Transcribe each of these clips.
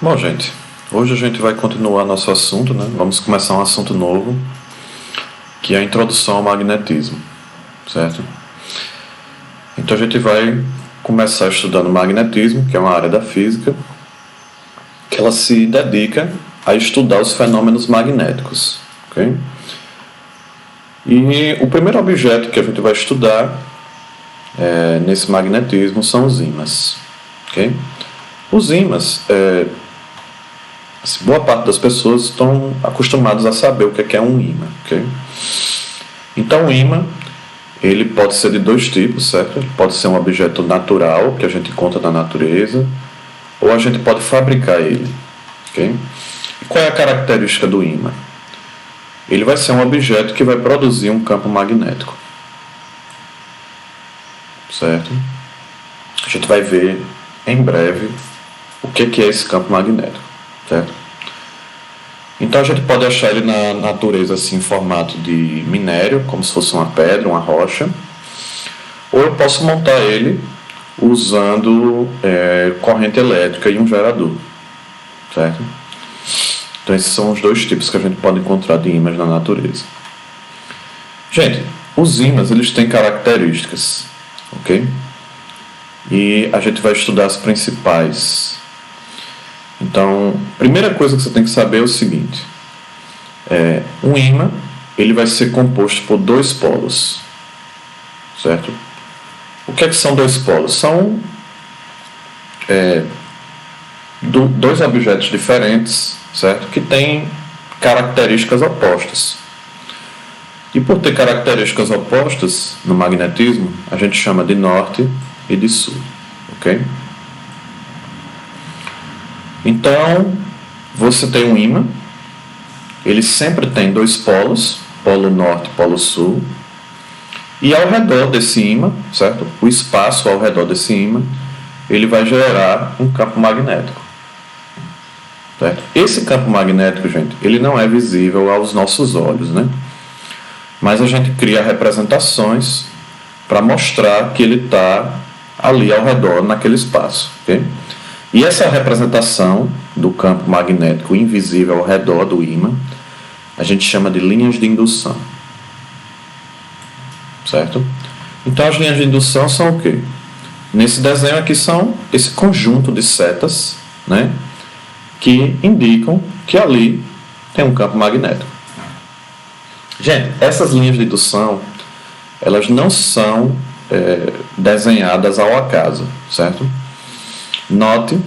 Bom, gente, hoje a gente vai continuar nosso assunto, né? Vamos começar um assunto novo, que é a introdução ao magnetismo, certo? Então a gente vai começar estudando magnetismo, que é uma área da física, que ela se dedica a estudar os fenômenos magnéticos, ok? E o primeiro objeto que a gente vai estudar nesse magnetismo são os ímãs, ok? Os ímãs, boa parte das pessoas estão acostumadas a saber o que é um ímã, ok? Então o ímã, ele pode ser de dois tipos, certo? Ele pode ser um objeto natural, que a gente encontra na natureza, ou a gente pode fabricar ele, ok? E qual é a característica do ímã? Ele vai ser um objeto que vai produzir um campo magnético, certo? A gente vai ver em breve o que é esse campo magnético, certo? Então a gente pode achar ele na natureza assim, em formato de minério, como se fosse uma pedra, uma rocha, ou eu posso montar ele usando corrente elétrica e um gerador, certo? Então esses são os dois tipos que a gente pode encontrar de ímãs na natureza. Gente, os ímãs eles têm características, ok? E a gente vai estudar as principais. Então, a primeira coisa que você tem que saber é o seguinte: um ímã ele vai ser composto por dois polos, certo? O que são dois polos? São dois objetos diferentes, certo? Que têm características opostas. E por ter características opostas no magnetismo, a gente chama de norte e de sul, ok? Então, você tem um ímã, ele sempre tem dois polos, polo norte e polo sul, e ao redor desse ímã, certo? O espaço ao redor desse ímã, ele vai gerar um campo magnético, certo? Esse campo magnético, gente, ele não é visível aos nossos olhos, né? Mas a gente cria representações para mostrar que ele está ali ao redor, naquele espaço, ok? E essa representação do campo magnético invisível ao redor do ímã, a gente chama de linhas de indução, certo? Então as linhas de indução são o quê? Nesse desenho aqui são esse conjunto de setas, né, que indicam que ali tem um campo magnético. Gente, essas linhas de indução, elas não são desenhadas ao acaso, certo? Note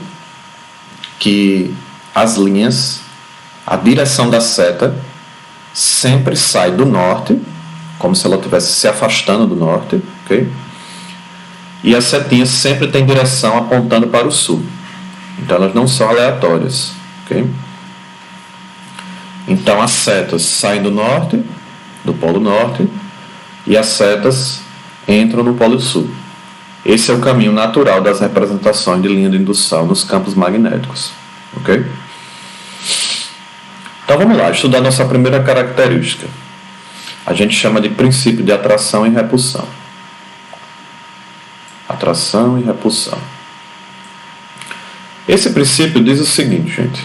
que as linhas, a direção da seta sempre sai do norte, como se ela estivesse se afastando do norte, ok? E as setinhas sempre têm direção apontando para o sul. Então elas não são aleatórias, ok? Então as setas saem do norte, do polo norte, e as setas entram no polo sul. Esse é o caminho natural das representações de linha de indução nos campos magnéticos, ok? Então vamos lá, estudar nossa primeira característica. A gente chama de princípio de atração e repulsão. Atração e repulsão. Esse princípio diz o seguinte, gente.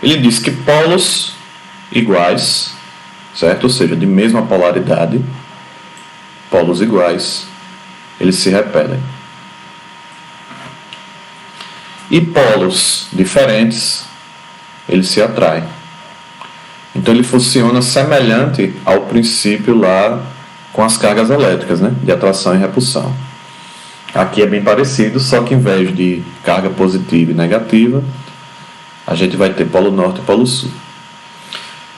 Ele diz que polos iguais, certo? Ou seja, de mesma polaridade, polos iguais, eles se repelem. E polos diferentes, eles se atraem. Então ele funciona semelhante ao princípio lá com as cargas elétricas, né? De atração e repulsão. Aqui é bem parecido, só que em vez de carga positiva e negativa, a gente vai ter polo norte e polo sul.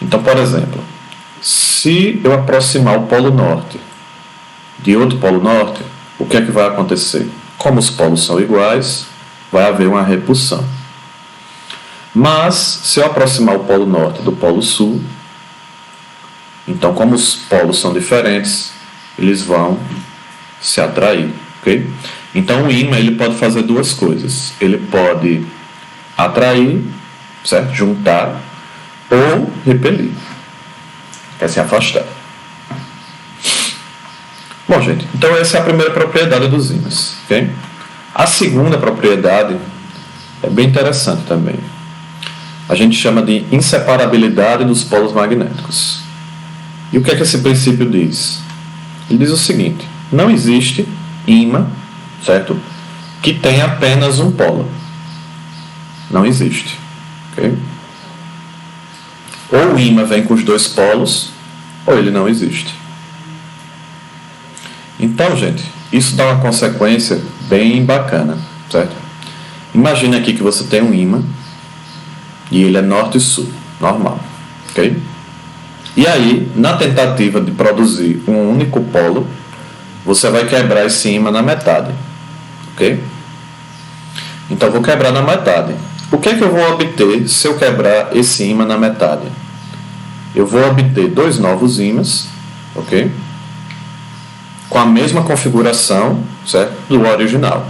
Então, por exemplo, se eu aproximar o polo norte de outro polo norte, o que é que vai acontecer? Como os polos são iguais, vai haver uma repulsão. Mas, se eu aproximar o polo norte do polo sul, então, como os polos são diferentes, eles vão se atrair, ok? Então, o ímã ele pode fazer duas coisas. Ele pode atrair, certo? Juntar, ou repelir, quer se afastar. Bom, gente, então essa é a primeira propriedade dos ímãs, ok? A segunda propriedade é bem interessante também. A gente chama de inseparabilidade dos polos magnéticos. E o que é que esse princípio diz? Ele diz o seguinte: não existe ímã, certo, que tenha apenas um polo. Não existe. Okay? Ou o ímã vem com os dois polos, ou ele não existe. Então, gente, isso dá uma consequência bem bacana, certo? Imagine aqui que você tem um ímã e ele é norte e sul, normal, ok? E aí, na tentativa de produzir um único polo, você vai quebrar esse ímã na metade, ok? Então, eu vou quebrar na metade. O que é que eu vou obter se eu quebrar esse ímã na metade? Eu vou obter dois novos ímãs, ok? Com a mesma configuração, certo? Do original.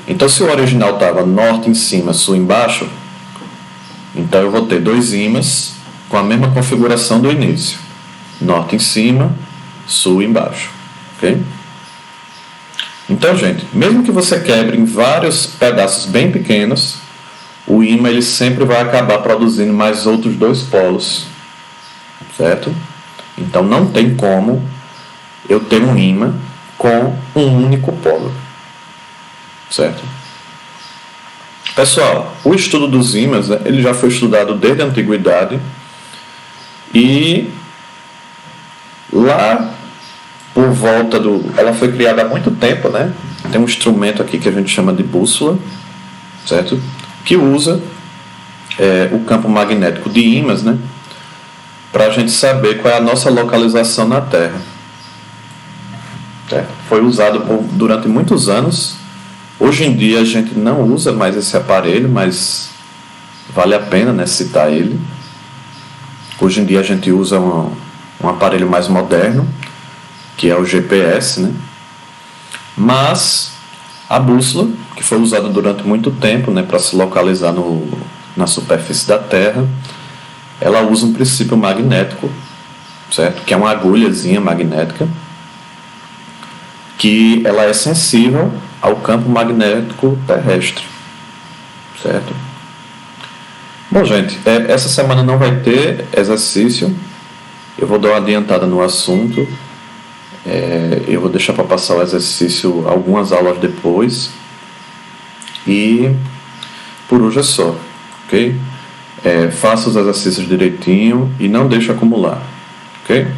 Então, se o original estava norte em cima, sul embaixo, então eu vou ter dois ímãs com a mesma configuração do início. Norte em cima, sul embaixo. Ok? Então, gente, mesmo que você quebre em vários pedaços bem pequenos, o ímã ele sempre vai acabar produzindo mais outros dois polos. Certo? Então, não tem como eu ter um ímã com um único polo. Certo? Pessoal, o estudo dos ímãs, né, ele já foi estudado desde a antiguidade e lá por volta do... Ela foi criada há muito tempo, né? Tem um instrumento aqui que a gente chama de bússola, certo? Que usa o campo magnético de ímãs, né? Para a gente saber qual é a nossa localização na Terra. Certo? Foi usado durante muitos anos. Hoje em dia a gente não usa mais esse aparelho, mas vale a pena, né, citar ele. Hoje em dia a gente usa um aparelho mais moderno, que é o GPS, né? Mas a bússola, que foi usada durante muito tempo, né, para se localizar na superfície da Terra, ela usa um princípio magnético, certo? Que é uma agulhazinha magnética, que ela é sensível ao campo magnético terrestre, certo? Bom, gente, essa semana não vai ter exercício, eu vou dar uma adiantada no assunto, eu vou deixar para passar o exercício algumas aulas depois, e por hoje é só, ok? Faça os exercícios direitinho e não deixe acumular, ok?